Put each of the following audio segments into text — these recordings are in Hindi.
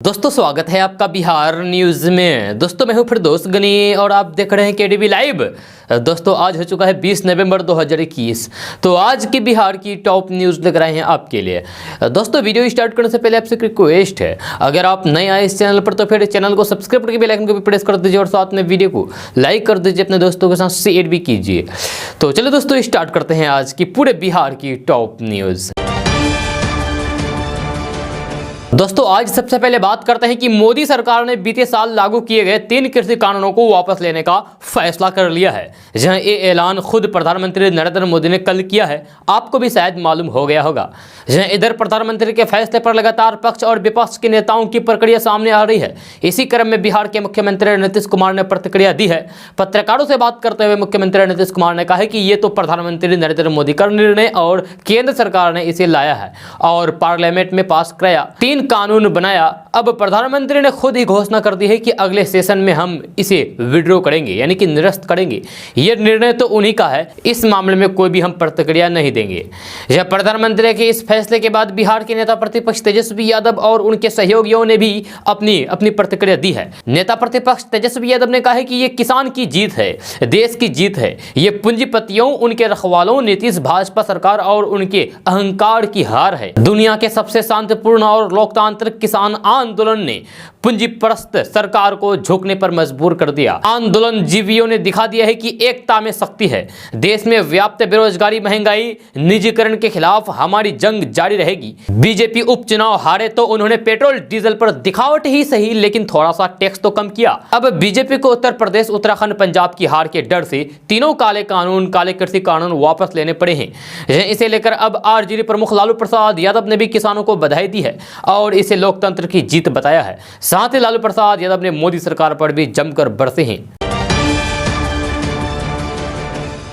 दोस्तों स्वागत है आपका बिहार न्यूज़ में। दोस्तों मैं हूं फिरदौस गनी और आप देख रहे हैं केडीवी लाइव। दोस्तों आज हो चुका है 20 नवंबर 2021। तो आज की बिहार की टॉप न्यूज़ लेकर आए हैं आपके लिए। दोस्तों वीडियो स्टार्ट करने से पहले आपसे रिक्वेस्ट है, अगर आप नए आए इस चैनल पर तो फिर चैनल को सब्सक्राइब करके बेल आइकन को भी प्रेस कर दीजिए और साथ में वीडियो को लाइक कर दीजिए, अपने दोस्तों के साथ शेयर भी कीजिए। तो चलिए दोस्तों स्टार्ट करते हैं आज की पूरे बिहार की टॉप न्यूज़। दोस्तों आज सबसे पहले बात करते हैं कि मोदी सरकार ने बीते साल लागू किए गए 3 कृषि कानूनों को वापस लेने का फैसला कर लिया है। जहां ये ऐलान खुद प्रधानमंत्री नरेंद्र मोदी ने कल किया है, आपको भी शायद मालूम हो गया होगा। जहां इधर प्रधानमंत्री के फैसले पर लगातार पक्ष और विपक्ष के नेताओं की प्रतिक्रिया सामने आ रही है। इसी क्रम में बिहार के मुख्यमंत्री नीतीश कुमार ने प्रतिक्रिया दी है। पत्रकारों से बात करते हुए मुख्यमंत्री नीतीश कुमार ने कहा कि ये तो प्रधानमंत्री नरेंद्र मोदी का निर्णय और केंद्र सरकार ने इसे लाया है और पार्लियामेंट में पास कराया, 3 कानून बनाया। अब प्रधानमंत्री ने खुद ही घोषणा कर दी है कि अगले सेशन में हम इसे विड्रॉ करेंगे, यानी कि निरस्त करेंगे। यह निर्णय तो उन्हीं का है, इस मामले में कोई भी हम प्रतिक्रिया नहीं देंगे। यह प्रधानमंत्री के इस फैसले के बाद बिहार के नेता प्रतिपक्ष तेजस्वी यादव और उनके सहयोगियों ने भी अपनी प्रतिक्रिया दी है। नेता प्रतिपक्ष तेजस्वी यादव ने कहा है कि यह किसान की जीत है, देश की जीत है। ये पूंजीपतियों, उनके रखवालों, नीतीश भाजपा सरकार और उनके अहंकार की हार है। दुनिया के सबसे शांतिपूर्ण और लोकतांत्रिक किसान आंदोलन ने पूंजीपरस्त सरकार को झुकने पर मजबूर कर दिया। आंदोलन जीवियों ने दिखा दिया है कि एकता में शक्ति है। देश में व्याप्त बेरोजगारी, महंगाई, निजीकरण के खिलाफ हमारी जंग जारी रहेगी। बीजेपी उपचुनाव हारे तो उन्होंने पेट्रोल डीजल पर दिखावट ही सही लेकिन थोड़ा सा टैक्स तो कम किया। अब बीजेपी को उत्तर प्रदेश, उत्तराखंड, पंजाब की हार के डर से तीनों काले कृषि कानून वापस लेने पड़े हैं। इसे लेकर अब आरजेडी प्रमुख लालू प्रसाद यादव ने भी किसानों को बधाई दी है और इसे लोकतंत्र की जीत बताया है। साथ ही लालू प्रसाद यादव ने मोदी सरकार पर भी जमकर बरसे हैं।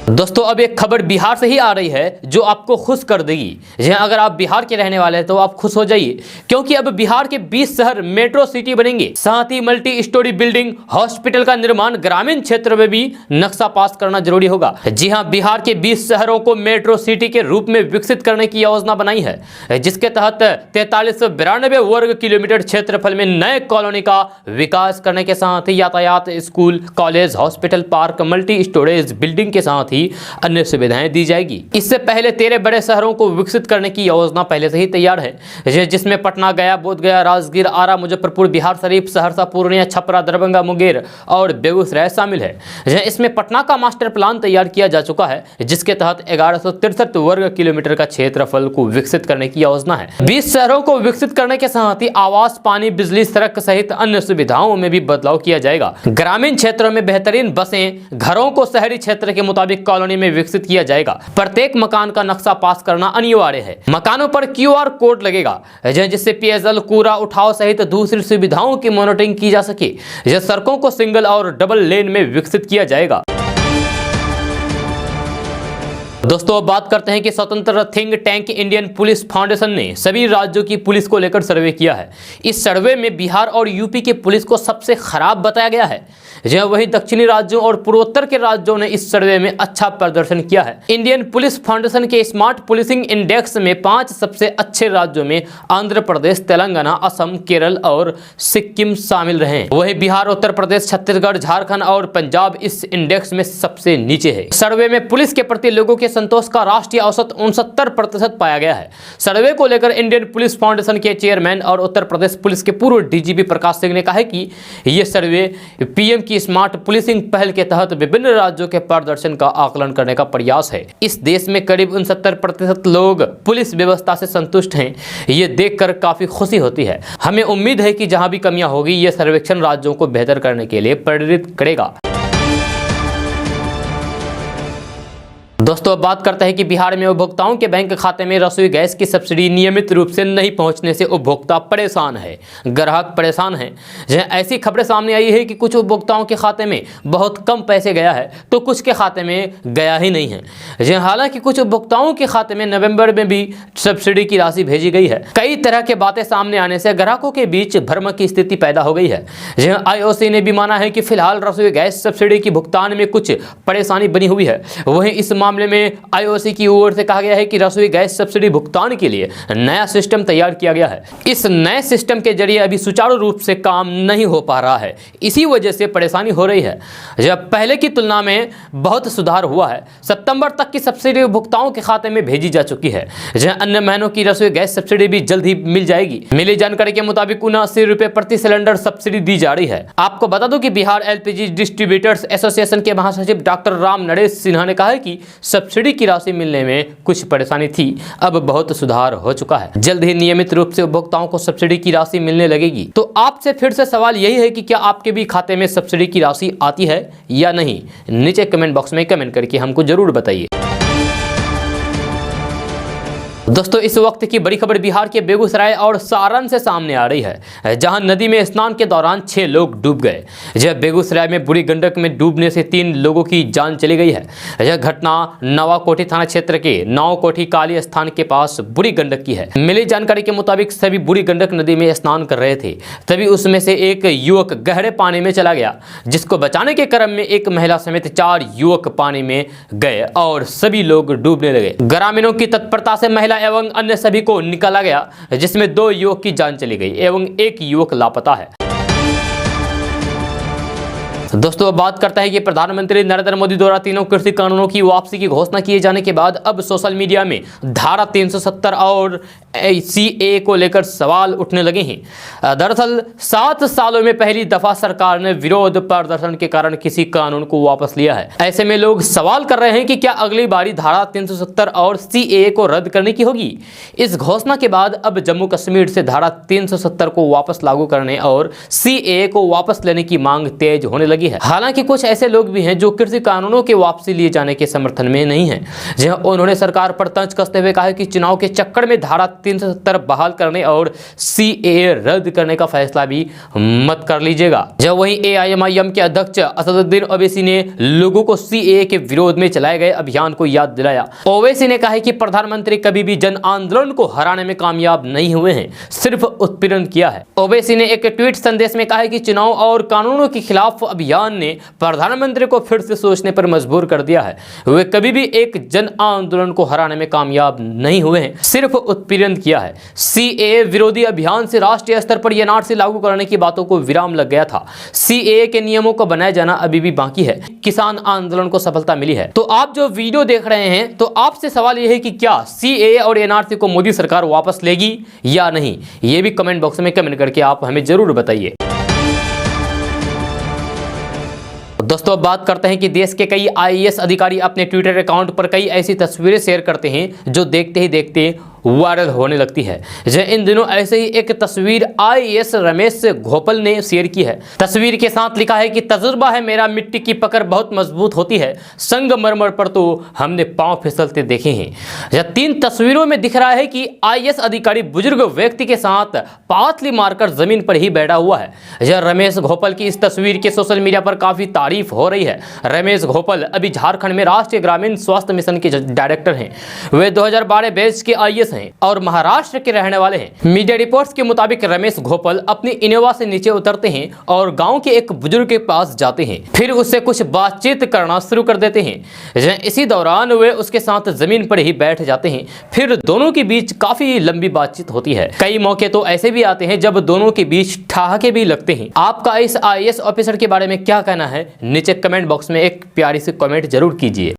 दोस्तों अब एक खबर बिहार से ही आ रही है जो आपको खुश कर देगी। अगर आप बिहार के रहने वाले हैं तो आप खुश हो जाइए, क्योंकि अब बिहार के 20 शहर मेट्रो सिटी बनेंगे। साथ ही मल्टी स्टोरी बिल्डिंग, हॉस्पिटल का निर्माण ग्रामीण क्षेत्र में भी नक्शा पास करना जरूरी होगा। जी हां, बिहार के 20 शहरों को मेट्रो सिटी के रूप में विकसित करने की योजना बनाई है, जिसके तहत 4392 वर्ग किलोमीटर क्षेत्रफल में नए कॉलोनी का विकास करने के साथ ही यातायात, school, college, hospital, park, multi storage building के साथ ही अन्य सुविधाएं दी जाएगी। इससे पहले 13 बड़े शहरों को विकसित करने की योजना पहले से ही तैयार है, जिसमें पटना, गया, बोधगया, राजगीर, आरा, मुजफ्फरपुर, बिहार शरीफ, सहरसा, पूर्णिया, छपरा, दरभंगा, मुंगेर और बेगूसराय शामिल है। इसमें पटना का मास्टर प्लान तैयार किया जा चुका है, जिसके तहत 1163 वर्ग किलोमीटर का क्षेत्रफल को विकसित करने की योजना है। 20 शहरों को विकसित करने के साथ ही आवास, पानी, बिजली, सड़क सहित अन्य सुविधाओं में भी बदलाव किया जाएगा। ग्रामीण क्षेत्रों में बेहतरीन बसें, घरों को शहरी क्षेत्र के मुताबिक कॉलोनी में विकसित किया जाएगा। प्रत्येक मकान का नक्शा पास करना अनिवार्य है। मकानों पर QR कोड लगेगा, जिससे पेयजल, कूड़ा उठाव सहित दूसरी सुविधाओं की मॉनिटरिंग की जा सके। सड़कों को सिंगल और डबल लेन में विकसित किया जाएगा। दोस्तों अब बात करते हैं कि स्वतंत्र think tank Indian police foundation ने सभी राज्यों की पुलिस को लेकर सर्वे किया है। इस सर्वे में बिहार और यूपी के पुलिस को सबसे खराब बताया गया है। वहीं दक्षिणी राज्यों और पूर्वोत्तर के राज्यों ने इस सर्वे में अच्छा प्रदर्शन किया है। इंडियन पुलिस फाउंडेशन के स्मार्ट पुलिसिंग इंडेक्स में 5 सबसे अच्छे राज्यों में आंध्र प्रदेश, तेलंगाना, असम, केरल और सिक्किम शामिल रहे। वहीं बिहार, उत्तर प्रदेश, छत्तीसगढ़, झारखंड और पंजाब इस इंडेक्स में सबसे नीचे है। सर्वे में पुलिस के प्रति लोगों के संतोष का राष्ट्रीय औसत 69% पाया गया है। सर्वे को लेकर इंडियन पुलिस फाउंडेशन के चेयरमैन और उत्तर प्रदेश पुलिस के पूर्व DGP प्रकाश सिंह ने कहा है कि यह सर्वे PM की स्मार्ट पुलिसिंग पहल के तहत विभिन्न राज्यों के प्रदर्शन का आकलन करने का प्रयास है। इस देश में करीब 69% लोग पुलिस व्यवस्था से संतुष्ट हैं। ये देखकर काफी खुशी होती है। हमें उम्मीद है कि जहां भी कमियां होगी, यह सर्वेक्षण राज्यों को बेहतर करने के लिए प्रेरित करेगा। दोस्तों अब बात करते हैं कि बिहार में उपभोक्ताओं के बैंक खाते में रसोई गैस की सब्सिडी नियमित रूप से नहीं पहुंचने से उपभोक्ता परेशान है, ग्राहक परेशान है। ऐसी खबरें सामने आई है कि कुछ उपभोक्ताओं के खाते में बहुत कम पैसे गया है तो कुछ के खाते में गया ही नहीं है। हालांकि कुछ उपभोक्ताओं के खाते में नवंबर में भी सब्सिडी की राशि भेजी गई है। कई तरह के बातें सामने आने से ग्राहकों के बीच भ्रम की स्थिति पैदा हो गई है। IOC ने भी माना है कि फिलहाल रसोई गैस सब्सिडी की भुगतान में कुछ परेशानी बनी हुई है। वहीं इस मामले मामले में आईओसी की ओर से कहा गया है कि रसोई गैस सब्सिडी भुगतान के लिए नया सिस्टम तैयार किया गया है। इस नए सिस्टम के जरिए अभी सुचारू रूप से काम नहीं हो पा रहा है, इसी वजह से परेशानी हो रही है। जब पहले की तुलना में बहुत सुधार हुआ है। सितंबर तक की सब्सिडी उपभोक्ताओं के खाते में भेजी जा चुकी है, जहां अन्य महीनों की रसोई गैस सब्सिडी भी जल्द ही मिल जाएगी। मिली जानकारी के मुताबिक 79 रुपए प्रति सिलेंडर सब्सिडी दी जा रही है। आपको बता दूं कि बिहार एलपीजी डिस्ट्रीब्यूटर्स एसोसिएशन के महासचिव डॉक्टर राम नरेश सिन्हा ने कहा है कि सब्सिडी की राशि मिलने में कुछ परेशानी थी, अब बहुत सुधार हो चुका है। जल्द ही नियमित रूप से उपभोक्ताओं को सब्सिडी की राशि मिलने लगेगी। तो आपसे फिर से सवाल यही है कि क्या आपके भी खाते में सब्सिडी की राशि आती है या नहीं? नीचे कमेंट बॉक्स में कमेंट करके हमको जरूर बताइए। दोस्तों, इस वक्त की बड़ी खबर बिहार के बेगूसराय और सारण से सामने आ रही है, जहां नदी में स्नान के दौरान 6 लोग डूब गए। जब बेगूसराय में बूढ़ी गंडक में डूबने से 3 लोगों की जान चली गई है। यह घटना नवाकोठी थाना क्षेत्र के नौकोठी काली स्थान के पास बूढ़ी गंडक की है। मिली जानकारी के मुताबिक सभी बूढ़ी गंडक नदी में स्नान कर रहे थे, तभी उसमें से एक युवक गहरे पानी में चला गया, जिसको बचाने के क्रम में एक महिला समेत 4 युवक पानी में गए और सभी लोग डूबने लगे। ग्रामीणों की तत्परता से महिला एवं अन्य सभी को निकाला गया, जिसमें 2 युवक की जान चली गई एवं 1 युवक लापता है। दोस्तों, अब बात करते हैं कि प्रधानमंत्री नरेंद्र मोदी द्वारा तीनों कृषि कानूनों की वापसी की घोषणा किए जाने के बाद अब सोशल मीडिया में धारा 370 और सीएए को लेकर सवाल उठने लगे हैं। दरअसल 7 सालों में पहली दफा सरकार ने विरोध प्रदर्शन के कारण किसी कानून को वापस लिया है। ऐसे में लोग सवाल कर रहे हैं कि क्या अगली बारी धारा 370 और सीएए को रद्द करने की होगी। इस घोषणा के बाद अब जम्मू कश्मीर से धारा 370 को वापस लागू करने और सीएए को वापस लेने की मांग तेज होने लगी है। हालांकि कुछ ऐसे लोग भी हैं जो कृषि कानूनों के वापसी लिए जाने के समर्थन में नहीं हैं, जहां उन्होंने सरकार पर तंज कसते हुए कहा कि चुनाव के चक्कर में धारा 370 बहाल करने और सीएए रद्द करने का फैसला भी मत कर लीजिएगा। जब वहीं एआईएमआईएम के अध्यक्ष असदुद्दीन ओवैसी ने लोगों को सीएए के विरोध में चलाए गए अभियान को याद दिलाया। ओवैसी ने कहा कि प्रधानमंत्री कभी भी जन आंदोलन को हराने में कामयाब नहीं हुए हैं, सिर्फ उत्पीड़न किया है। ओवैसी ने एक ट्वीट संदेश में कहा कि चुनाव और कानूनों के खिलाफ अभियान ने प्रधानमंत्री को फिर से सोचने पर मजबूर कर दिया है। वे कभी भी एक जन आंदोलन को हराने में कामयाब नहीं हुए हैं, सिर्फ उत्पीड़न किया है। सीएए विरोधी अभियान से राष्ट्रीय स्तर पर एनआरसी लागू करने की बातों को विराम लग गया था। सीएए के नियमों को बनाया जाना अभी भी बाकी है। किसान आंदोलन को सफलता मिली है। तो आप जो वीडियो देख रहे हैं, तो आपसे सवाल यह है कि क्या सीएए और एनआरसी को मोदी सरकार वापस लेगी या नहीं? ये भी कमेंट बॉक्स में कमेंट करके आप हमें जरूर बताइए। दोस्तों, अब बात करते हैं कि देश के कई आईएएस अधिकारी अपने ट्विटर अकाउंट पर कई ऐसी तस्वीरें शेयर करते हैं जो देखते ही देखते वायरल होने लगती है। इन दिनों ऐसे ही एक तस्वीर आईएएस रमेश घोपल ने शेयर की है। तस्वीर के साथ लिखा है कि तजुर्बा है मेरा, मिट्टी की पकड़ बहुत मजबूत होती है, संगमरमर पर तो हमने पांव फिसलते देखे हैं। 3 तस्वीरों में दिख रहा है कि आईएएस अधिकारी बुजुर्ग व्यक्ति के साथ पाथली मारकर जमीन पर ही बैठा हुआ है। रमेश घोपल की इस तस्वीर के सोशल मीडिया पर काफी तारीफ हो रही है। रमेश घोपल अभी झारखंड में राष्ट्रीय ग्रामीण स्वास्थ्य मिशन के डायरेक्टर हैं। वे 2012 बैच के आईएएस हैं और महाराष्ट्र के रहने वाले हैं। मीडिया रिपोर्ट्स के मुताबिक रमेश घोपल अपनी इनोवा से नीचे उतरते हैं और गांव के एक बुजुर्ग के पास जाते हैं, फिर उससे कुछ बातचीत करना शुरू कर देते हैं। इसी दौरान वे उसके साथ जमीन पर ही बैठ जाते हैं। फिर दोनों के बीच काफी लंबी बातचीत होती है। कई मौके तो ऐसे भी आते हैं जब दोनों के बीच ठहाके भी लगते हैं। आपका इस आईएएस ऑफिसर के बारे में क्या कहना है? नीचे कमेंट बॉक्स में एक प्यारी सी कमेंट जरूर कीजिए।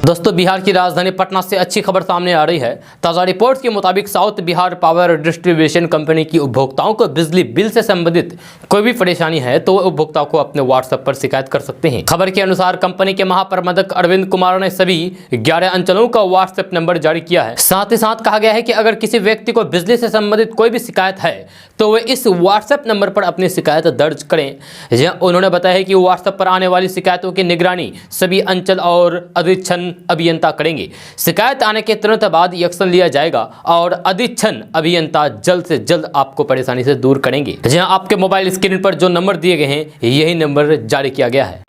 दोस्तों, बिहार की राजधानी पटना से अच्छी खबर सामने आ रही है। ताज़ा रिपोर्ट्स के मुताबिक south Bihar power distribution company की उपभोक्ताओं को बिजली बिल से संबंधित कोई भी परेशानी है तो उपभोक्ताओं को अपने व्हाट्सएप पर शिकायत कर सकते हैं। खबर के अनुसार कंपनी के महाप्रबंधक अरविंद कुमार ने सभी 11 अंचलों का व्हाट्सएप नंबर जारी किया है। साथ ही साथ कहा गया है कि अगर किसी व्यक्ति को बिजली से संबंधित कोई भी शिकायत है तो वे इस व्हाट्सएप नंबर पर अपनी शिकायत दर्ज करें। उन्होंने बताया है कि व्हाट्सएप पर आने वाली शिकायतों की निगरानी सभी अंचल और अधीक्षण अभियंता करेंगे। शिकायत आने के तुरंत बाद एक्शन लिया जाएगा और अधीक्षण अभियंता जल्द से जल्द आपको परेशानी से दूर करेंगे। जहां आपके मोबाइल स्क्रीन पर जो नंबर दिए गए हैं, यही नंबर जारी किया गया है।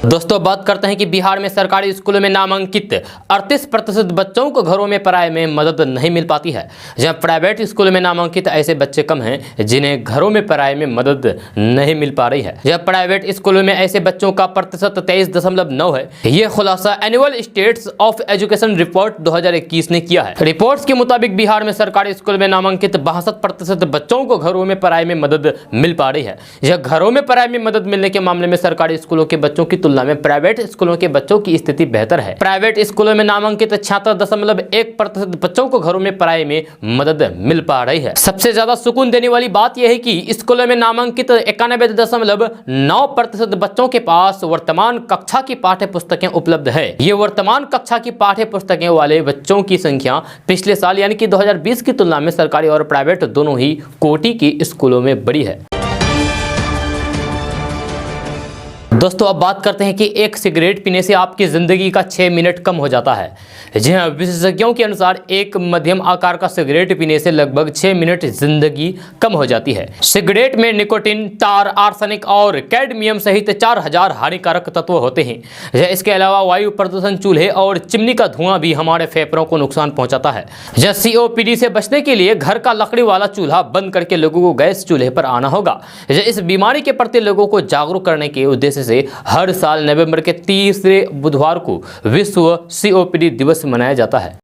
दोस्तों बात करते हैं कि बिहार में सरकारी स्कूलों में नामांकित 38% बच्चों को घरों में पढ़ाई में मदद नहीं मिल पाती है। जहां प्राइवेट स्कूलों में नामांकित ऐसे बच्चे कम हैं जिन्हें घरों में पढ़ाई में मदद नहीं मिल पा रही है। जब प्राइवेट स्कूलों में ऐसे बच्चों का प्रतिशत 23.9 है। यह खुलासा annual states of education report 2021 ने किया है। रिपोर्ट्स के मुताबिक बिहार में सरकारी स्कूल में नामांकित 62% बच्चों को घरों में पढ़ाई में मदद मिल पा रही है। यह घरों में पढ़ाई में मदद मिलने के मामले में सरकारी स्कूलों के बच्चों की तुलना में प्राइवेट स्कूलों के बच्चों की स्थिति बेहतर है। प्राइवेट स्कूलों में नामांकित 76.1% बच्चों को घरों में पढ़ाई में मदद मिल पा रही है। सबसे ज्यादा सुकून देने वाली बात यह है कि स्कूलों में नामांकित 91.9% बच्चों के पास वर्तमान कक्षा की पाठ्य पुस्तकें उपलब्ध है। ये वर्तमान कक्षा की पाठ्य पुस्तकें वाले बच्चों की संख्या पिछले साल यानी कि 2020 की तुलना में सरकारी और प्राइवेट दोनों ही कोटि की स्कूलों में बढ़ी है। दोस्तों अब बात करते हैं कि एक सिगरेट पीने से आपकी जिंदगी का 6 मिनट कम हो जाता है। जी हाँ, विशेषज्ञों के अनुसार एक मध्यम आकार का सिगरेट पीने से लगभग 6 मिनट जिंदगी कम हो जाती है। सिगरेट में निकोटीन, टार, आर्सेनिक और कैडमियम सहित 4000 हानिकारक तत्व होते हैं। इसके अलावा वायु प्रदूषण, चूल्हे और चिमनी का धुआं भी हमारे फेफड़ों को नुकसान पहुंचाता है। COPD से बचने के लिए घर का लकड़ी वाला चूल्हा बंद करके लोगों को गैस चूल्हे पर आना होगा। इस बीमारी के प्रति लोगों को जागरूक करने के उद्देश्य से हर साल नवंबर के 30वें बुधवार को विश्व COPD दिवस मनाया जाता है।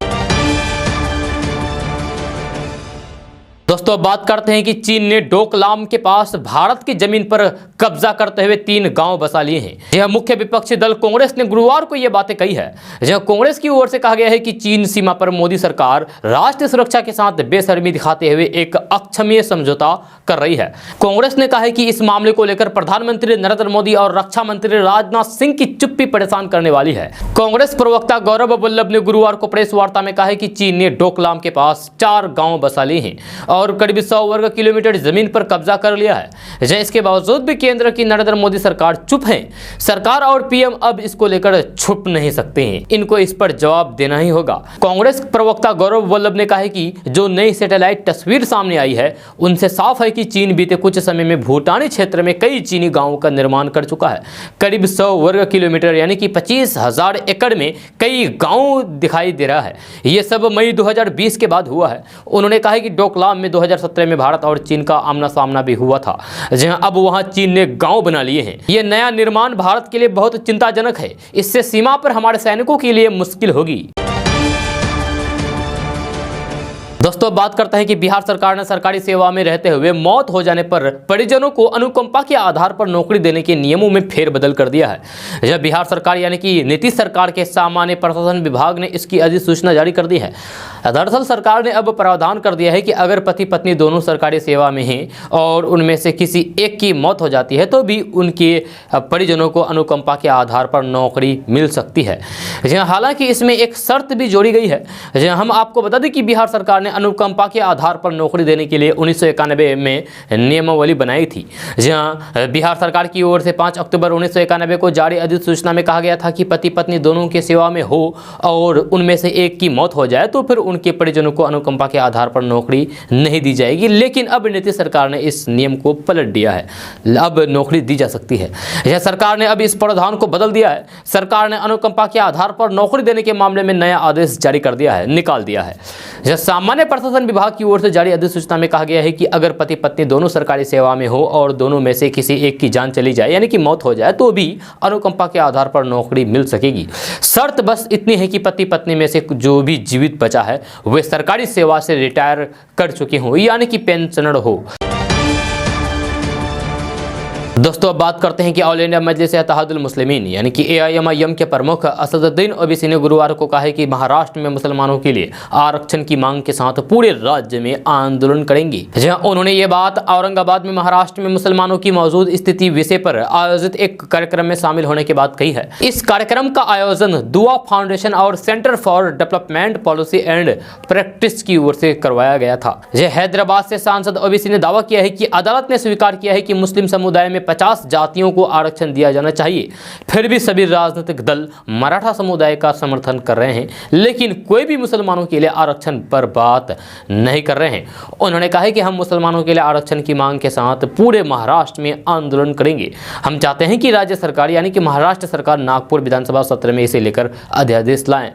दोस्तों बात करते हैं कि चीन ने डोकलाम के पास भारत की जमीन पर कब्जा करते हुए 3 गांव बसा लिए हैं। यह मुख्य विपक्षी दल कांग्रेस ने गुरुवार को यह बातें कही है। यह कांग्रेस की ओर से कहा गया है कि चीन सीमा पर मोदी सरकार राष्ट्रीय सुरक्षा के साथ बेशर्मी दिखाते हुए एक अक्षम्य समझौता कर रही है। कांग्रेस ने कहा है कि इस मामले को लेकर प्रधानमंत्री नरेंद्र मोदी और रक्षा मंत्री राजनाथ सिंह की चुप्पी परेशान करने वाली है। कांग्रेस प्रवक्ता गौरव वल्लभ ने गुरुवार को प्रेस वार्ता में कहा है कि चीन ने डोकलाम के पास 4 गांव बसा लिए हैं और करीब 100 वर्ग किलोमीटर जमीन पर कब्जा कर लिया है। इसके बावजूद भी केंद्र की नरेंद्र मोदी सरकार चुप है। सरकार और पीएम अब इसको लेकर छुप नहीं सकते हैं, इनको इस पर जवाब देना ही होगा। कांग्रेस प्रवक्ता गौरव वल्लभ ने कहा है कि जो नई सैटेलाइट तस्वीर सामने आई है उनसे साफ है कि चीन बीते कुछ समय में भूटानी क्षेत्र में कई चीनी गांवों का निर्माण कर चुका है। करीब 100 वर्ग किलोमीटर यानी कि 25,000 एकड़ में कई गांव दिखाई दे रहा है। यह सब मई 2020 के बाद हुआ है। उन्होंने कहा कि डोकलाम में 2017 में भारत और चीन का आमना सामना भी हुआ था, जहां अब वहां चीन ने गांव बना लिए हैं। यह नया निर्माण भारत के लिए बहुत चिंताजनक है। इससे सीमा पर हमारे सैनिकों के लिए मुश्किल होगी। दोस्तों बात करते हैं कि बिहार सरकार ने सरकारी सेवा में रहते हुए मौत हो जाने पर परिजनों को अनुकंपा के आधार पर नौकरी देने के नियमों में फेरबदल कर दिया है। जब बिहार सरकार यानी कि नीतीश सरकार के सामान्य प्रशासन विभाग ने इसकी अधिसूचना जारी कर दी है। दरअसल सरकार ने अब प्रावधान कर दिया है कि अगर पति पत्नी दोनों सरकारी सेवा में हैं और उनमें से किसी एक की मौत हो जाती है तो भी उनके परिजनों को अनुकंपा के आधार पर नौकरी मिल सकती है। हालांकि इसमें एक शर्त भी जोड़ी गई है। हम आपको बता दें कि बिहार सरकार ने अनुकंपा के आधार पर नौकरी देने के लिए 1991 में नियमावली बनाई थी। जहां बिहार सरकार की ओर से 5 अक्टूबर 1991 को जारी अधिसूचना में कहा गया था कि पति पत्नी दोनों के सेवा में हो और उनमें से एक की मौत हो जाए तो फिर उनके परिजनों को अनुकंपा के आधार पर नौकरी नहीं दी जाएगी। लेकिन अब नीतीश सरकार ने इस नियम को पलट दिया है, अब नौकरी दी जा सकती है। यह सरकार ने अब इस प्रावधान को बदल दिया है। सरकार ने अनुकंपा के आधार पर नौकरी देने के मामले में नया आदेश जारी कर दिया है, निकाल दिया है। यह सामान्य प्रशासन विभाग की ओर से जारी अधिसूचना में कहा गया है कि अगर पति पत्नी दोनों सरकारी सेवा में हो और दोनों में से किसी एक की जान चली जाए यानी कि मौत हो जाए तो भी अनुकंपा के आधार पर नौकरी मिल सकेगी। शर्त बस इतनी है कि पति पत्नी में से जो भी जीवित बचा है वे सरकारी सेवा से रिटायर कर चुके हों यानी कि पेंशनर हो। दोस्तों अब बात करते हैं कि ऑल इंडिया मजलिस इत्तेहादुल मुस्लिमीन यानी कि AIMIM के प्रमुख असदुद्दीन ओवैसी ने गुरुवार को कहा है कि महाराष्ट्र में मुसलमानों के लिए आरक्षण की मांग के साथ पूरे राज्य में आंदोलन करेंगे। जहां उन्होंने ये बात औरंगाबाद में महाराष्ट्र में मुसलमानों की मौजूद स्थिति विषय पर आयोजित एक कार्यक्रम में शामिल होने के बाद कही है। इस कार्यक्रम का आयोजन दुआ फाउंडेशन और centre for development policy and practice की ओर से करवाया गया था। हैदराबाद से सांसद ओवैसी ने दावा किया है कि अदालत ने स्वीकार किया है कि मुस्लिम समुदाय में 50 जातियों को आरक्षण दिया जाना चाहिए। फिर भी सभी राजनीतिक दल मराठा समुदाय का समर्थन कर रहे हैं, लेकिन कोई भी मुसलमानों के लिए आरक्षण पर बात नहीं कर रहे हैं। उन्होंने कहा है कि हम मुसलमानों के लिए आरक्षण की मांग के साथ पूरे महाराष्ट्र में आंदोलन करेंगे। हम चाहते हैं कि राज्य सरकार यानी कि महाराष्ट्र सरकार नागपुर विधानसभा सत्र में इसे लेकर अध्यादेश लाएं।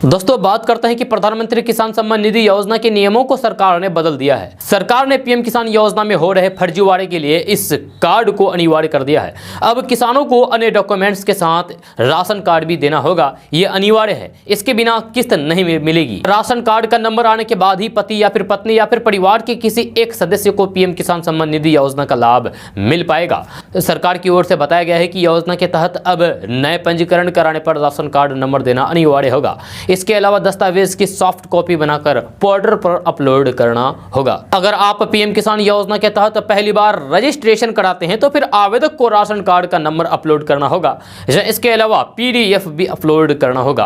दोस्तों बात करते हैं कि प्रधानमंत्री किसान सम्मान निधि योजना के नियमों को सरकार ने बदल दिया है। सरकार ने पीएम किसान योजना में हो रहे फर्जीवाड़े के लिए इस कार्ड को अनिवार्य कर दिया है। अब किसानों को अन्य डॉक्यूमेंट्स के साथ राशन कार्ड भी देना होगा, ये अनिवार्य है। इसके बिना किस्त नहीं मिलेगी। राशन कार्ड का नंबर आने के बाद ही पति या फिर पत्नी या फिर परिवार के किसी एक सदस्य को पीएम किसान सम्मान निधि योजना का लाभ मिल पाएगा। सरकार की ओर से बताया गया है कि योजना के तहत अब नए पंजीकरण कराने पर राशन कार्ड नंबर देना अनिवार्य होगा। इसके अलावा दस्तावेज की सॉफ्ट कॉपी बनाकर पोर्टल पर अपलोड करना होगा। अगर आप पीएम किसान योजना के तहत पहली बार रजिस्ट्रेशन कराते हैं तो फिर आवेदक को राशन कार्ड का नंबर अपलोड करना होगा। इसके अलावा पीडीएफ भी अपलोड करना होगा।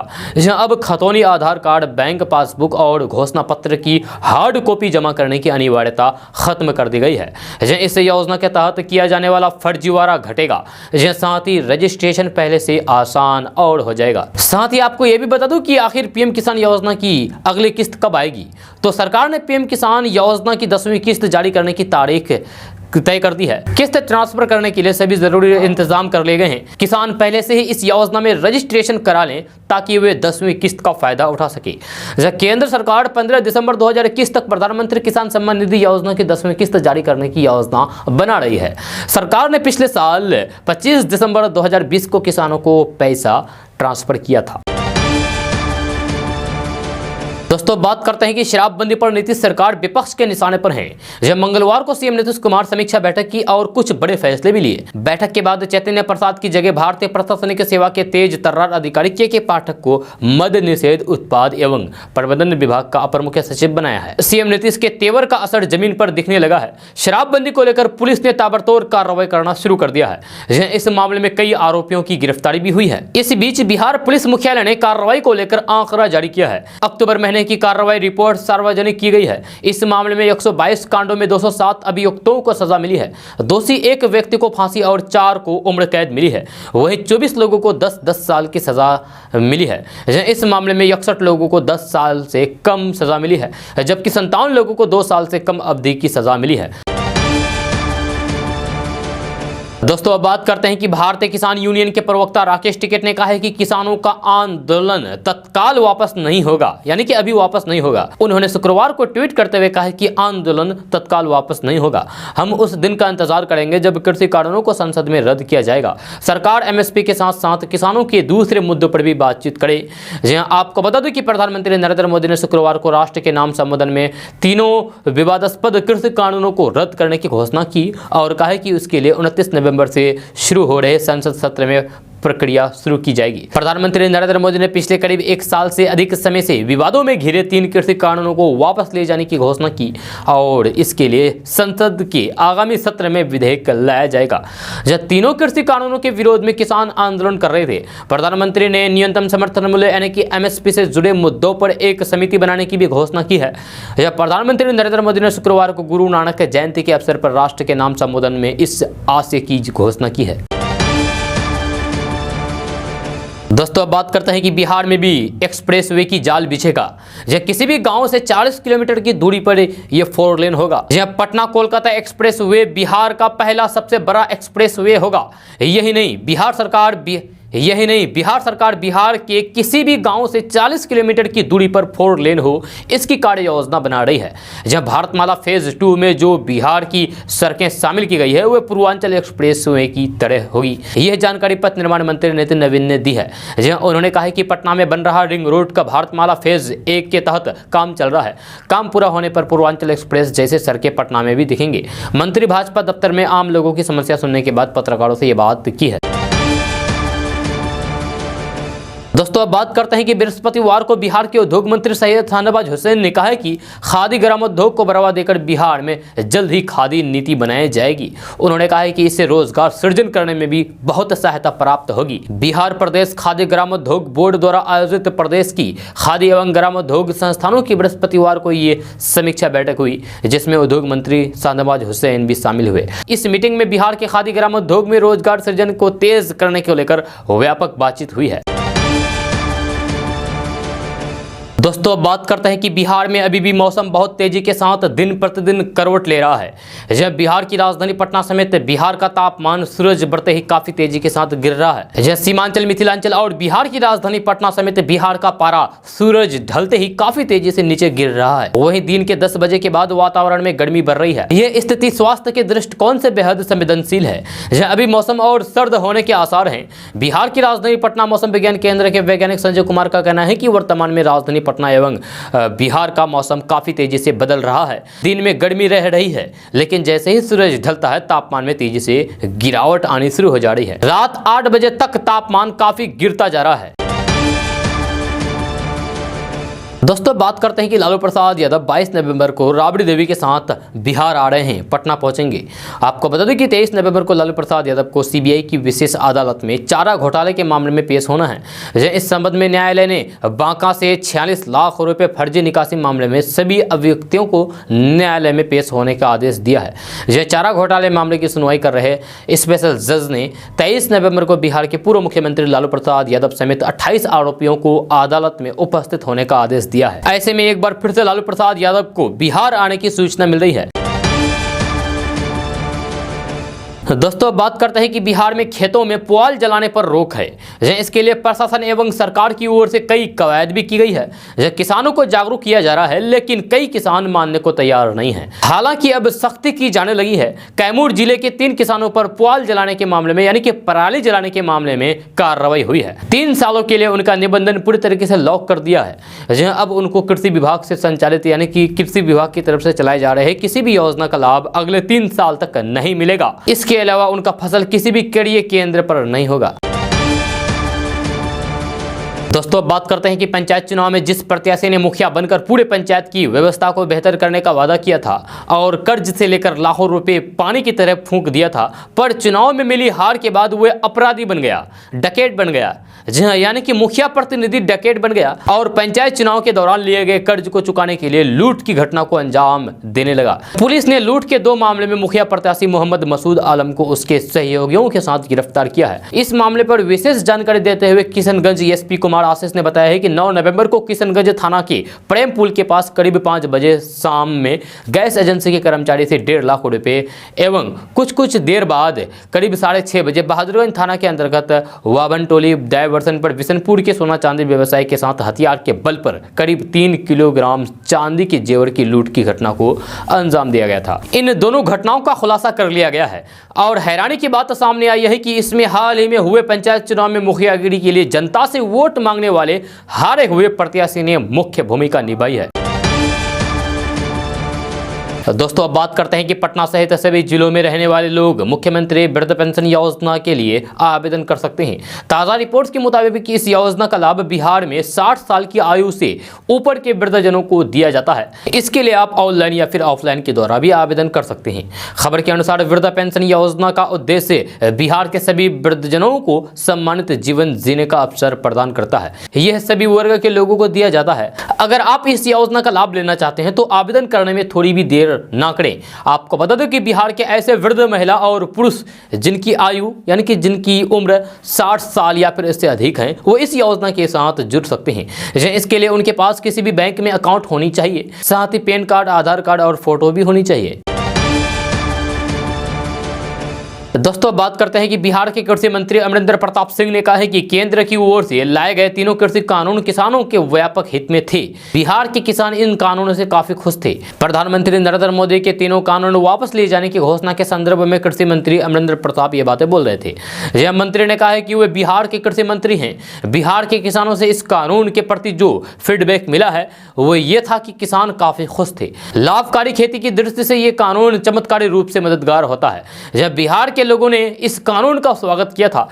अब खतौनी आधार कार्ड, बैंक पासबुक और घोषणा पत्र की हार्ड कॉपी जमा करने की अनिवार्यता खत्म कर दी गई है। इस योजना के तहत किया जाने वाला फर्जीवाड़ा घटेगा। साथ ही रजिस्ट्रेशन पहले से आसान और हो जाएगा। साथ ही आपको यह भी बता दूं कि आखिर पीएम किसान योजना की अगली किस्त कब आएगी। तो सरकार ने पीएम किसान योजना की 10वीं किस्त जारी करने की तारीख तय कर दी है। किस्त ट्रांसफर करने के लिए सभी जरूरी इंतजाम कर लिए गए हैं। किसान पहले से ही इस योजना में रजिस्ट्रेशन करा लें ताकि वे 10वीं किस्त का फायदा उठा सके। केंद्र सरकार 15 दिसंबर 2021 तक प्रधानमंत्री किसान सम्मान निधि योजना की 10वीं किस्त जारी करने की योजना बना रही है। सरकार ने पिछले साल 25 दिसंबर 2020 को किसानों को पैसा ट्रांसफर किया था। दोस्तों बात करते हैं कि शराबबंदी पर नीतीश सरकार विपक्ष के निशाने पर है। जब मंगलवार को सीएम नीतीश कुमार समीक्षा बैठक की और कुछ बड़े फैसले भी लिए। बैठक के बाद चैतन्य प्रसाद की जगह भारतीय प्रशासनिक सेवा के तेज तर्रार अधिकारी के पाठक को मद्य निषेध, उत्पाद एवं प्रबंधन विभाग का अपर मुख्य सचिव बनाया है। सीएम नीतीश के तेवर का असर जमीन पर दिखने लगा है। शराबबंदी को लेकर पुलिस ने ताबड़तोड़ कार्रवाई करना शुरू कर दिया है। इस मामले में कई आरोपियों की गिरफ्तारी भी हुई है। इस बीच बिहार पुलिस मुख्यालय ने कार्रवाई को लेकर आंकड़ा जारी किया है। अक्टूबर महीने की कार्रवाई रिपोर्ट सार्वजनिक की गई है। इस मामले में 122 कांडों में 207 अभियुक्तों को सजा मिली है। दोषी एक व्यक्ति को फांसी और 4 को उम्र कैद मिली है। वहीं 24 लोगों को 10-10 साल की सजा मिली है। इस मामले में 61 लोगों को 10 साल से कम सजा मिली है, जबकि 57 लोगों को 2 साल से कम अवधि की सजा मिली है। दोस्तों अब बात करते हैं कि भारतीय किसान यूनियन के प्रवक्ता राकेश टिकैत ने कहा है कि किसानों का आंदोलन तत्काल वापस नहीं होगा, यानी कि अभी वापस नहीं होगा। उन्होंने शुक्रवार को ट्वीट करते हुए कहा कि आंदोलन तत्काल वापस नहीं होगा। हम उस दिन का इंतजार करेंगे जब कृषि कानूनों को संसद में रद्द किया जाएगा। सरकार एमएसपी के साथ साथ किसानों के दूसरे मुद्दों पर भी बातचीत करे। जी हां, आपको बता दें कि प्रधानमंत्री नरेंद्र मोदी ने शुक्रवार को राष्ट्र के नाम संबोधन में तीनों विवादास्पद कृषि कानूनों को रद्द करने की घोषणा की और कहा कि उसके लिए 29 नवंबर से शुरू हो रहे संसद सत्र में प्रक्रिया शुरू की जाएगी। प्रधानमंत्री नरेंद्र मोदी ने पिछले करीब 1 साल से अधिक समय से विवादों में घिरे 3 कृषि कानूनों को वापस ले जाने की घोषणा की और इसके लिए संसद के आगामी सत्र में विधेयक लाया जाएगा। जब तीनों कृषि कानूनों के विरोध में किसान आंदोलन कर रहे थे, प्रधानमंत्री ने न्यूनतम समर्थन मूल्य यानी कि एमएसपी से जुड़े मुद्दों पर एक समिति बनाने की भी घोषणा की है। प्रधानमंत्री नरेंद्र मोदी ने शुक्रवार को गुरु नानक जयंती के अवसर पर राष्ट्र के नाम संबोधन में इस आशय की घोषणा की है। दोस्तों अब बात करते हैं कि बिहार में भी एक्सप्रेसवे की जाल बिछेगा। जब किसी भी गांव से 40 किलोमीटर की दूरी पर ये 4 लेन होगा। जब पटना कोलकाता एक्सप्रेसवे बिहार का पहला सबसे बड़ा एक्सप्रेसवे होगा। यही नहीं, बिहार सरकार बिहार के किसी भी गांव से 40 किलोमीटर की दूरी पर 4 लेन हो, इसकी कार्य योजना बना रही है। जब भारतमाला फेज 2 में जो बिहार की सड़कें शामिल की गई है वह पूर्वांचल एक्सप्रेसवे की तरह होगी। यह जानकारी पथ निर्माण मंत्री नितिन नवीन ने दी है। उन्होंने कहा कि पटना में बन रहा रिंग रोड का भारतमाला फेज 1 के तहत काम चल रहा है। काम पूरा होने पर पूर्वांचल एक्सप्रेस जैसे सड़कें पटना में भी दिखेंगे। मंत्री भाजपा दफ्तर में आम लोगों की समस्या सुनने के बाद पत्रकारों से ये बात की है। दोस्तों अब बात करते हैं कि बृहस्पतिवार को बिहार के उद्योग मंत्री सैयद शाहनवाज हुसैन ने कहा है कि खादी ग्रामोद्योग को बढ़ावा देकर बिहार में जल्द ही खादी नीति बनाई जाएगी। उन्होंने कहा है कि इससे रोजगार सृजन करने में भी बहुत सहायता प्राप्त होगी। बिहार प्रदेश खादी ग्रामोद्योग बोर्ड द्वारा आयोजित प्रदेश की खादी एवं ग्रामोद्योग संस्थानों की बृहस्पतिवार को ये समीक्षा बैठक हुई, जिसमें उद्योग मंत्री शाहनवाज हुसैन भी शामिल हुए। इस मीटिंग में बिहार के खादी ग्रामोद्योग में रोजगार सृजन को तेज करने को लेकर व्यापक बातचीत हुई है। दोस्तों अब बात करते हैं कि बिहार में अभी भी मौसम बहुत तेजी के साथ दिन प्रतिदिन करवट ले रहा है। जब बिहार की राजधानी पटना समेत बिहार का तापमान सूरज बढ़ते ही काफी तेजी के साथ गिर रहा है। जब सीमांचल, मिथिलांचल और बिहार की राजधानी पटना समेत बिहार का पारा सूरज ढलते ही काफी तेजी से नीचे गिर रहा है। वहीं दिन के 10 बजे के बाद वातावरण में गर्मी बढ़ रही है। यह स्थिति स्वास्थ्य के दृष्टिकोण से बेहद संवेदनशील है। जहाँ अभी मौसम और सर्द होने के आसार हैं। बिहार की राजधानी पटना मौसम विज्ञान केंद्र के वैज्ञानिक संजय कुमार का कहना है कि वर्तमान में राजधानी पटना एवं बिहार का मौसम काफी तेजी से बदल रहा है। दिन में गर्मी रह रही है, लेकिन जैसे ही सूरज ढलता है तापमान में तेजी से गिरावट आनी शुरू हो जा रही है। रात 8 बजे तक तापमान काफी गिरता जा रहा है। दोस्तों बात करते हैं कि लालू प्रसाद यादव 22 नवंबर को राबड़ी देवी के साथ बिहार आ रहे हैं, पटना पहुंचेंगे। आपको बता दें कि 23 नवंबर को लालू प्रसाद यादव को सीबीआई की विशेष अदालत में चारा घोटाले के मामले में पेश होना है। इस संबंध में न्यायालय ने बांका से 46 लाख रुपए फर्जी निकासी मामले में सभी अभियुक्तों को न्यायालय में पेश होने का आदेश दिया है। यह चारा घोटाले मामले की सुनवाई कर रहे स्पेशल जज ने 23 नवंबर को बिहार के पूर्व मुख्यमंत्री लालू प्रसाद यादव समेत 28 आरोपियों को अदालत में उपस्थित होने का आदेश दिया है। ऐसे में एक बार फिर से लालू प्रसाद यादव को बिहार आने की सूचना मिल रही है। दोस्तों अब बात करते हैं कि बिहार में खेतों में पुआल जलाने पर रोक है। इसके लिए प्रशासन एवं सरकार की ओर से कई कवायद भी की गई है। किसानों को जागरूक किया जा रहा है, लेकिन कई किसान मानने को तैयार नहीं है। हालांकि अब सख्ती की जाने लगी है। कैमूर जिले के 3 किसानों पर पुआल जलाने के मामले में यानी कि पराली जलाने के मामले में कार्रवाई हुई है। 3 सालों के लिए उनका निबंधन पूरी तरीके से लॉक कर दिया है। अब उनको कृषि विभाग से संचालित यानी कि कृषि विभाग की तरफ से चलाए जा रहे किसी भी योजना का लाभ अगले 3 साल तक नहीं मिलेगा। इसके अलावा उनका फसल किसी भी क्रय केंद्र पर नहीं होगा। दोस्तों अब बात करते हैं कि पंचायत चुनाव में जिस प्रत्याशी ने मुखिया बनकर पूरे पंचायत की व्यवस्था को बेहतर करने का वादा किया था और कर्ज से लेकर लाखों रुपए पानी की तरह फूंक दिया था, पर चुनाव में मिली हार के बाद वह अपराधी बन गया, डकैत बन गया। जी हाँ, यानी कि मुखिया प्रतिनिधि डकैत बन गया और पंचायत चुनाव के दौरान लिए गए कर्ज को चुकाने के लिए लूट की घटना को अंजाम देने लगा। पुलिस ने लूट के 2 मामले में मुखिया प्रत्याशी मोहम्मद मसूद आलम को उसके सहयोगियों के साथ गिरफ्तार किया है। इस मामले पर विशेष जानकारी देते हुए किशनगंज एसपी कुमार आशीष ने बताया है कि 9 नवंबर को किशनगंज थाना के प्रेम पुल के पास करीब 5 बजे शाम में गैस एजेंसी के कर्मचारी से 1.5 लाख रुपए एवं कुछ देर बाद करीब 6:30 बजे बहादुरगंज थाना के अंतर्गत वावन टोली डायवर्सन पर बिशनपुर के सोना चांदी व्यवसायी के साथ हथियार के बल पर करीब 3 किलोग्राम चांदी के जेवर की लूट की घटना को अंजाम दिया गया था। इन दोनों घटनाओं का खुलासा कर लिया गया है और हैरानी की बात सामने आई है कि इसमें हाल ही में हुए पंचायत चुनाव में मुखियागिरी के लिए जनता से वोट मांगने वाले हारे हुए प्रत्याशी ने मुख्य भूमिका निभाई है। दोस्तों अब बात करते हैं कि पटना सहित सभी जिलों में रहने वाले लोग मुख्यमंत्री वृद्ध पेंशन योजना के लिए आवेदन कर सकते हैं। ताज़ा रिपोर्ट्स के मुताबिक इस योजना का लाभ बिहार में 60 साल की आयु से ऊपर के वृद्धजनों को दिया जाता है। इसके लिए आप ऑनलाइन या फिर ऑफलाइन के द्वारा भी आवेदन कर सकते हैं। खबर के अनुसार वृद्ध पेंशन योजना का उद्देश्य बिहार के सभी वृद्धजनों को सम्मानित जीवन जीने का अवसर प्रदान करता है। यह सभी वर्ग के लोगों को दिया जाता है। अगर आप इस योजना का लाभ लेना चाहते हैं तो आवेदन करने में थोड़ी भी देर ना करें। आपको बता दो कि बिहार के ऐसे वृद्ध महिला और पुरुष जिनकी आयु यानी कि जिनकी उम्र 60 साल या फिर इससे अधिक है, वो इस योजना के साथ जुड़ सकते हैं। इसके लिए उनके पास किसी भी बैंक में अकाउंट होनी चाहिए, साथ ही पैन कार्ड, आधार कार्ड और फोटो भी होनी चाहिए। दोस्तों बात करते हैं कि बिहार के कृषि मंत्री अमरिंदर प्रताप सिंह ने कहा है कि केंद्र की ओर से लाए गए तीनों कृषि कानून किसानों के व्यापक हित में थे। बिहार के किसान इन कानूनों से काफी खुश थे। प्रधानमंत्री नरेंद्र मोदी के तीनों कानून वापस लिए जाने की घोषणा के संदर्भ में कृषि मंत्री अमरिंदर प्रताप ये बातें बोल रहे थे। यह मंत्री ने कहा है कि वे बिहार के कृषि मंत्री हैं। बिहार के किसानों से इस कानून के प्रति जो फीडबैक मिला है वो ये था कि किसान काफी खुश थे। लाभकारी खेती की दृष्टि से ये कानून चमत्कारी रूप से मददगार होता है। जब बिहार के लोगों ने इस कानून का स्वागत किया था।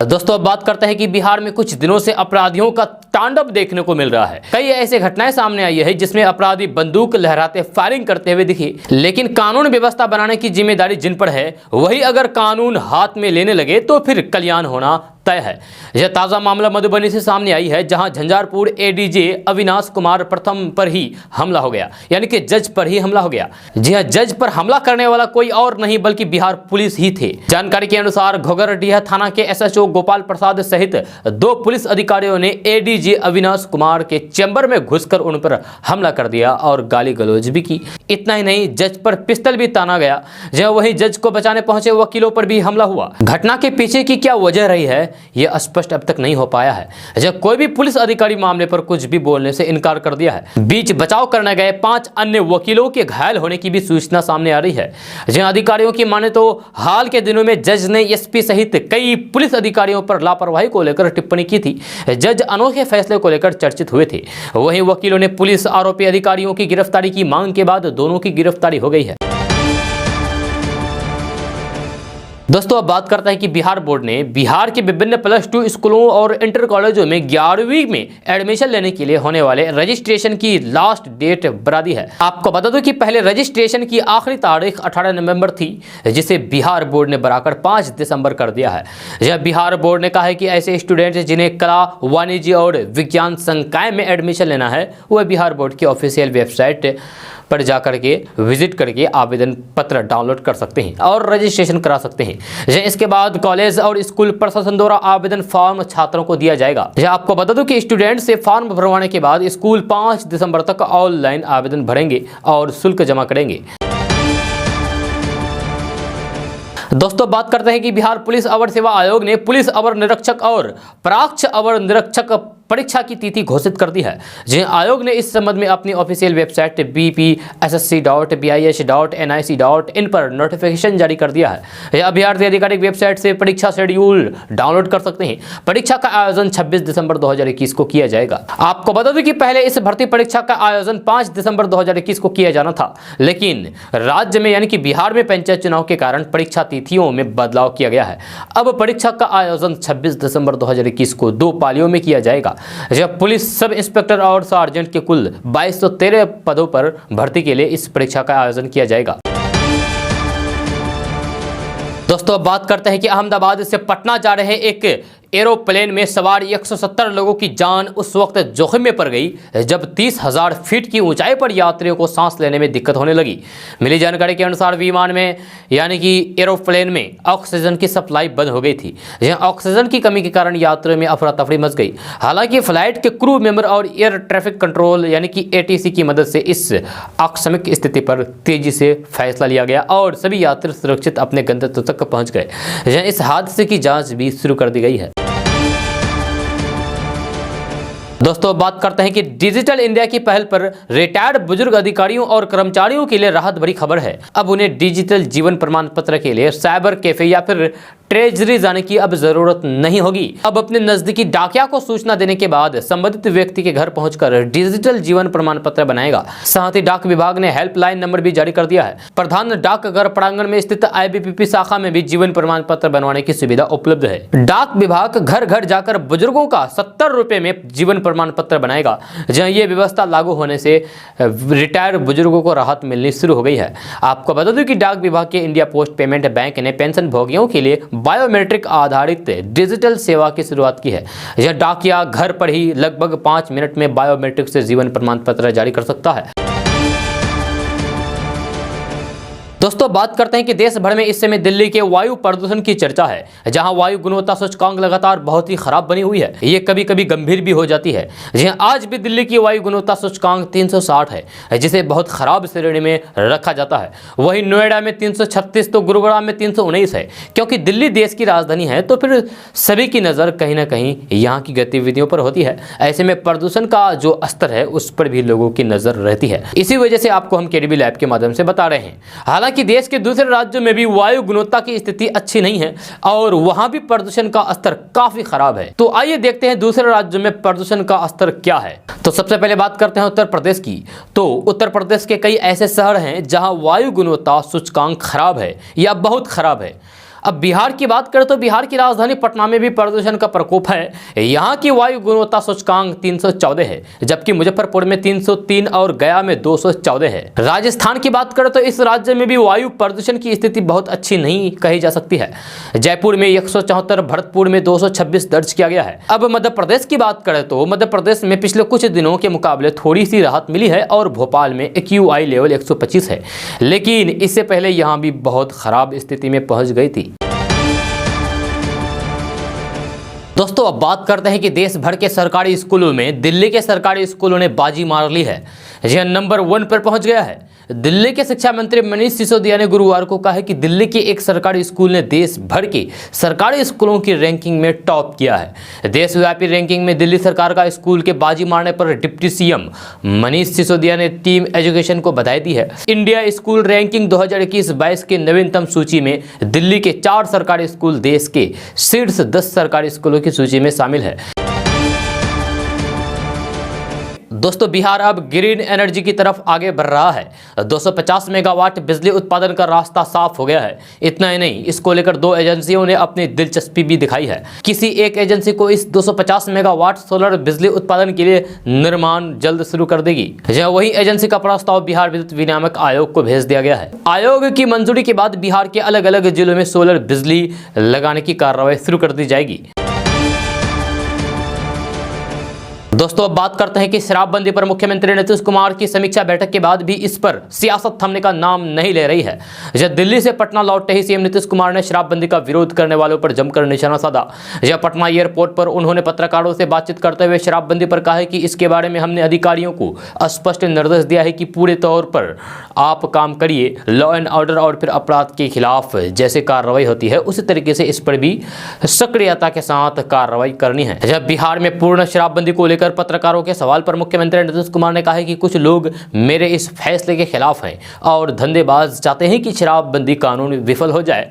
दोस्तों अब बात करते हैं कि बिहार में कुछ दिनों से अपराधियों का तांडव देखने को मिल रहा है। कई ऐसे घटनाएं सामने आई है जिसमें अपराधी बंदूक लहराते फायरिंग करते हुए दिखे, लेकिन कानून व्यवस्था बनाने की जिम्मेदारी जिन पर है वही अगर कानून हाथ में लेने लगे तो फिर कल्याण होना तय है। यह ताजा मामला मधुबनी से सामने आई है, जहां झंझारपुर एडीजे अविनाश कुमार प्रथम पर ही हमला हो गया, यानी कि जज पर ही हमला हो गया। जी हां, जज पर हमला करने वाला कोई और नहीं बल्कि बिहार पुलिस ही थे। जानकारी के अनुसार घोघरडीहा थाना के एसएचओ गोपाल प्रसाद सहित 2 पुलिस अधिकारियों ने एडीजे अविनाश कुमार के चैम्बर में घुसकर उन पर हमला कर दिया और गाली गलौज भी की। इतना ही नहीं, जज पर पिस्टल भी ताना गया। जहां वहीं जज को बचाने पहुंचे वकीलों पर भी हमला हुआ। घटना के पीछे की क्या वजह रही है यह स्पष्ट अब तक नहीं हो पाया है। जब कोई भी पुलिस अधिकारी मामले पर कुछ भी बोलने से इनकार कर दिया है। बीच बचाव करने गए 5 अन्य वकीलों के घायल होने की भी सूचना सामने आ रही है। जिन अधिकारियों की माने तो हाल के दिनों में जज ने एसपी सहित कई पुलिस अधिकारियों पर लापरवाही को लेकर टिप्पणी की थी। जज अनोखे फैसले को लेकर चर्चित हुए थे। वहीं वकीलों ने पुलिस आरोपी अधिकारियों की गिरफ्तारी की मांग के बाद दोनों की गिरफ्तारी हो गई है। दोस्तों अब बात करते हैं कि बिहार बोर्ड ने बिहार के विभिन्न +2 स्कूलों और इंटर कॉलेजों में 11वीं में एडमिशन लेने के लिए होने वाले रजिस्ट्रेशन की लास्ट डेट बढ़ा दी है। आपको बता दूं कि पहले रजिस्ट्रेशन की आखिरी तारीख 18 नवंबर थी, जिसे बिहार बोर्ड ने बढ़ाकर 5 दिसंबर कर दिया है। यह बिहार बोर्ड ने कहा है कि ऐसे स्टूडेंट जिन्हें कला, वाणिज्य और विज्ञान संकाय में एडमिशन लेना है वह बिहार बोर्ड की ऑफिशियल वेबसाइट पर जाकर के विजिट करके आवेदन पत्र डाउनलोड कर सकते हैं और रजिस्ट्रेशन करा सकते हैं। इसके बाद कॉलेज और स्कूल प्रशासन द्वारा आवेदन फॉर्म छात्रों को दिया जाएगा। आपको बता दूं कि स्टूडेंट से फॉर्म भरवाने के बाद स्कूल 5 दिसंबर तक ऑनलाइन आवेदन भरेंगे और शुल्क जमा करेंगे। दोस्तों बात करते हैं कि बिहार पुलिस अवर सेवा आयोग ने पुलिस अवर निरीक्षक और प्राक्ष अवर निरीक्षक परीक्षा की तिथि घोषित कर दी है। जिन आयोग ने इस संबंध में अपनी ऑफिशियल वेबसाइट bpssc.bis.nic.in पर नोटिफिकेशन जारी कर दिया है। यह अभ्यर्थी आधिकारिक वेबसाइट से परीक्षा शेड्यूल डाउनलोड कर सकते हैं। परीक्षा का आयोजन 26 दिसंबर 2021 को किया जाएगा। आपको बता दें कि पहले इस भर्ती परीक्षा का आयोजन 5 दिसंबर 2021 को किया जाना था, लेकिन राज्य में यानी कि बिहार में पंचायत चुनाव के कारण परीक्षा तिथियों में बदलाव किया गया है। अब परीक्षा का आयोजन 26 दिसंबर 2021 को 2 पालियों में किया जाएगा। जब पुलिस सब इंस्पेक्टर और सार्जेंट के कुल 2213 पदों पर भर्ती के लिए इस परीक्षा का आयोजन किया जाएगा। दोस्तों अब बात करते हैं कि अहमदाबाद से पटना जा रहे एक एरोप्लेन में सवार 170 लोगों की जान उस वक्त जोखिम में पड़ गई जब 30,000 फीट की ऊंचाई पर यात्रियों को सांस लेने में दिक्कत होने लगी। मिली जानकारी के अनुसार विमान में यानी कि एरोप्लेन में ऑक्सीजन की सप्लाई बंद हो गई थी। यह ऑक्सीजन की कमी के कारण यात्रियों में अफरा तफरी मच गई। हालांकि फ्लाइट के क्रू मेंबर और एयर ट्रैफिक कंट्रोल यानी कि एटीसी की मदद से इस आकस्मिक स्थिति पर तेजी से फैसला लिया गया और सभी यात्री सुरक्षित अपने गंतव्य तक पहुंच गए। इस हादसे की जाँच भी शुरू कर दी गई है। दोस्तों बात करते हैं कि डिजिटल इंडिया की पहल पर रिटायर्ड बुजुर्ग अधिकारियों और कर्मचारियों के लिए राहत भरी खबर है। अब उन्हें डिजिटल जीवन प्रमाण पत्र के लिए साइबर कैफे या फिर ट्रेजरी जाने की अब जरूरत नहीं होगी। अब अपने नजदीकी डाकिया को सूचना देने के बाद संबंधित व्यक्ति के घर पहुंचकर डिजिटल जीवन प्रमाण पत्र बनाएगा। साथ ही डाक विभाग ने हेल्पलाइन नंबर भी जारी कर दिया है। प्रधान डाकघर प्रांगण में स्थित IBPP शाखा में भी जीवन प्रमाण पत्र बनवाने की सुविधा उपलब्ध है। डाक विभाग घर घर जाकर बुजुर्गों का 70 रुपए में जीवन प्रमाण पत्र बनाएगा। जहां ये व्यवस्था लागू होने से रिटायर्ड बुजुर्गों को राहत मिलनी शुरू हो गई है। आपको बता दूं कि डाक विभाग के इंडिया पोस्ट पेमेंट बैंक ने पेंशन भोगियों के लिए बायोमेट्रिक आधारित डिजिटल सेवा की शुरुआत की है। यह डाकिया घर पर ही लगभग 5 मिनट में बायोमेट्रिक से जीवन प्रमाण पत्र जारी कर सकता है। दोस्तों बात करते हैं कि देश भर में इस समय दिल्ली के वायु प्रदूषण की चर्चा है, जहां वायु गुणवत्ता सूचकांक लगातार बहुत ही खराब बनी हुई है। ये कभी कभी गंभीर भी हो जाती है। जी आज भी दिल्ली की वायु गुणवत्ता सूचकांक 360 है, जिसे बहुत खराब श्रेणी में रखा जाता है। वहीं नोएडा में 336 तो गुरुग्राम में 319 है। क्योंकि दिल्ली देश की राजधानी है तो फिर सभी की नज़र कहीं ना कहीं यहाँ की गतिविधियों पर होती है। ऐसे में प्रदूषण का जो स्तर है उस पर भी लोगों की नज़र रहती है। इसी वजह से आपको हम केडीबी लैब के माध्यम से बता रहे हैं। हालांकि देश के दूसरे राज्यों में भी वायु गुणवत्ता की स्थिति अच्छी नहीं है और वहां भी प्रदूषण का स्तर काफी खराब है। तो आइए देखते हैं दूसरे राज्यों में प्रदूषण का स्तर क्या है। तो सबसे पहले बात करते हैं उत्तर प्रदेश की। तो उत्तर प्रदेश के कई ऐसे शहर हैं जहां वायु गुणवत्ता सूचकांक खराब है या बहुत खराब है। अब बिहार की बात करें तो बिहार की राजधानी पटना में भी प्रदूषण का प्रकोप है। यहाँ की वायु गुणवत्ता सूचकांक 314 है, जबकि मुजफ्फरपुर में 303 और गया में 214 है। राजस्थान की बात करें तो इस राज्य में भी वायु प्रदूषण की स्थिति बहुत अच्छी नहीं कही जा सकती है। जयपुर में 174, भरतपुर में 226 दर्ज किया गया है। अब मध्य प्रदेश की बात करें तो मध्य प्रदेश में पिछले कुछ दिनों के मुकाबले थोड़ी सी राहत मिली है और भोपाल में AQI लेवल 125 है, लेकिन इससे पहले यहां भी बहुत खराब स्थिति में पहुंच गई थी। दोस्तों अब बात करते हैं कि देश भर के सरकारी स्कूलों में दिल्ली के सरकारी स्कूलों ने बाजी मार ली है। यह नंबर 1 पर पहुंच गया है। दिल्ली के शिक्षा मंत्री मनीष सिसोदिया ने गुरुवार को कहा है कि दिल्ली के एक सरकारी स्कूल ने देश भर के सरकारी स्कूलों की रैंकिंग में टॉप किया है। देशव्यापी रैंकिंग में दिल्ली सरकार का स्कूल के बाजी मारने पर डिप्टी CM मनीष सिसोदिया ने टीम एजुकेशन को बधाई दी है। इंडिया स्कूल रैंकिंग 2021-22 के नवीनतम सूची में दिल्ली के 4 सरकारी स्कूल देश के शीर्ष 10 सरकारी स्कूलों की सूची में शामिल है। दोस्तों बिहार अब ग्रीन एनर्जी की तरफ आगे बढ़ रहा है। 250 मेगावाट बिजली उत्पादन का रास्ता साफ हो गया है। इतना ही नहीं, इसको लेकर 2 एजेंसियों ने अपनी दिलचस्पी भी दिखाई है। किसी एक एजेंसी को इस 250 मेगावाट सोलर बिजली उत्पादन के लिए निर्माण जल्द शुरू कर देगी। वही एजेंसी का प्रस्ताव बिहार विद्युत विनियामक आयोग को भेज दिया गया है। आयोग की मंजूरी के बाद बिहार के अलग अलग जिलों में सोलर बिजली लगाने की कार्रवाई शुरू कर दी जाएगी। दोस्तों अब बात करते हैं कि शराबबंदी पर मुख्यमंत्री नीतीश कुमार की समीक्षा बैठक के बाद भी इस पर सियासत थमने का नाम नहीं ले रही है। जब दिल्ली से पटना लौटते ही CM नीतीश कुमार ने शराबबंदी का विरोध करने वालों पर जमकर निशाना साधा। जब पटना एयरपोर्ट पर उन्होंने पत्रकारों से बातचीत करते हुए शराबबंदी पर कहा है कि इसके बारे में हमने अधिकारियों को स्पष्ट निर्देश दिया है कि पूरे तौर पर आप काम करिए। लॉ एंड ऑर्डर और फिर अपराध के खिलाफ जैसे कार्रवाई होती है उसी तरीके से इस पर भी सक्रियता के साथ कार्रवाई करनी है। जब बिहार में पूर्ण शराबबंदी को लेकर पत्रकारों के सवाल पर मुख्यमंत्री नीतीश कुमार ने कहा है कि कुछ लोग मेरे इस फैसले के खिलाफ हैं और धंधेबाज चाहते हैं कि शराबबंदी कानून विफल हो जाए।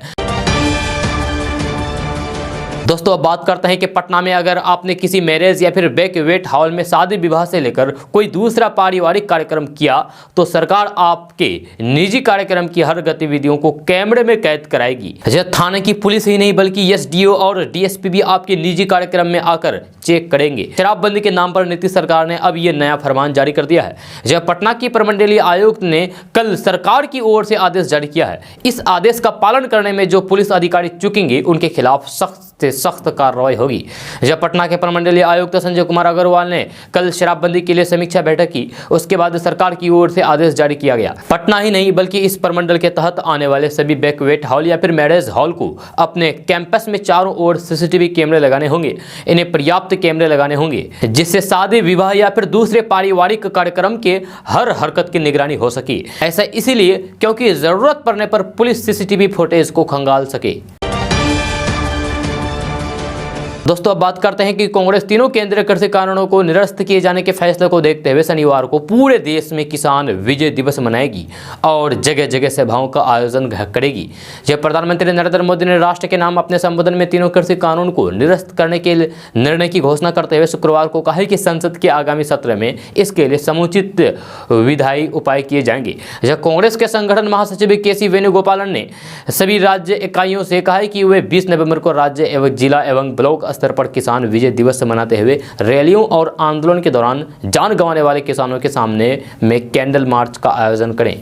दोस्तों अब बात करते हैं कि पटना में अगर आपने किसी मैरिज या फिर बैंक्वेट हॉल में शादी विवाह से लेकर कोई दूसरा पारिवारिक कार्यक्रम किया तो सरकार आपके निजी कार्यक्रम की हर गतिविधियों को कैमरे में कैद कराएगी। थाने की पुलिस ही नहीं बल्कि SDO और DSP भी आपके निजी कार्यक्रम में आकर चेक करेंगे। शराबबंदी के नाम पर नीतीश सरकार ने अब यह नया फरमान जारी कर दिया है। जब पटना की प्रमंडलीय आयुक्त ने कल सरकार की ओर से आदेश जारी किया है। इस आदेश का पालन करने में जो पुलिस अधिकारी चूकेंगे उनके खिलाफ सख्त से सख्त कार्रवाई होगी। जब पटना के प्रमंडलीय आयुक्त संजय कुमार अग्रवाल ने कल शराबबंदी के लिए समीक्षा बैठक की, उसके बाद सरकार की ओर से आदेश जारी किया गया। पटना ही नहीं बल्कि इस प्रमंडल के तहत आने वाले सभी बैंक्वेट हॉल या फिर मैरिज हॉल को अपने कैंपस में चारों ओर CCTV कैमरे लगाने होंगे। इन्हें पर्याप्त कैमरे लगाने होंगे जिससे शादी विवाह या फिर दूसरे पारिवारिक कार्यक्रम के हर हरकत की निगरानी हो सके। ऐसा इसीलिए क्योंकि जरूरत पड़ने पर पुलिस CCTV फुटेज को खंगाल सके। दोस्तों अब बात करते हैं कि कांग्रेस तीनों केंद्रीय कृषि कानूनों को निरस्त किए जाने के फैसले को देखते हुए शनिवार को पूरे देश में किसान विजय दिवस मनाएगी और जगह जगह सभाओं का आयोजन करेगी। जब प्रधानमंत्री नरेंद्र मोदी ने राष्ट्र के नाम अपने संबोधन में तीनों कृषि कानून को निरस्त करने के निर्णय की घोषणा करते हुए शुक्रवार को कहा कि संसद के आगामी सत्र में इसके लिए समुचित विधायी उपाय किए जाएंगे। जब कांग्रेस के संगठन महासचिव KC वेणुगोपालन ने सभी राज्य इकाइयों से कहा है कि वे 20 नवंबर को राज्य एवं जिला एवं ब्लॉक स्तर पर किसान विजय दिवस मनाते हुए रैलियों और आंदोलन के दौरान जान गंवाने वाले किसानों के सामने में कैंडल मार्च का आयोजन करें।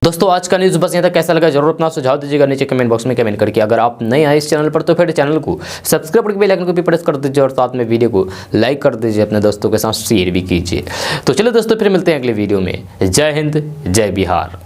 दोस्तों आज का न्यूज़ बस यहाँ तक। कैसा लगा जरूर अपना सुझाव दीजिएगा नीचे कमेंट बॉक्स में कमेंट करके। अगर आप नए आए इस चैनल पर तो फिर चैनल को सब्सक्राइब करके बेल आइकन को भी प्रेस कर दीजिए और साथ में वीडियो को लाइक कर दीजिए, अपने दोस्तों के साथ शेयर भी कीजिए। तो चलो दोस्तों फिर मिलते हैं अगले वीडियो में। जय हिंद, जय बिहार।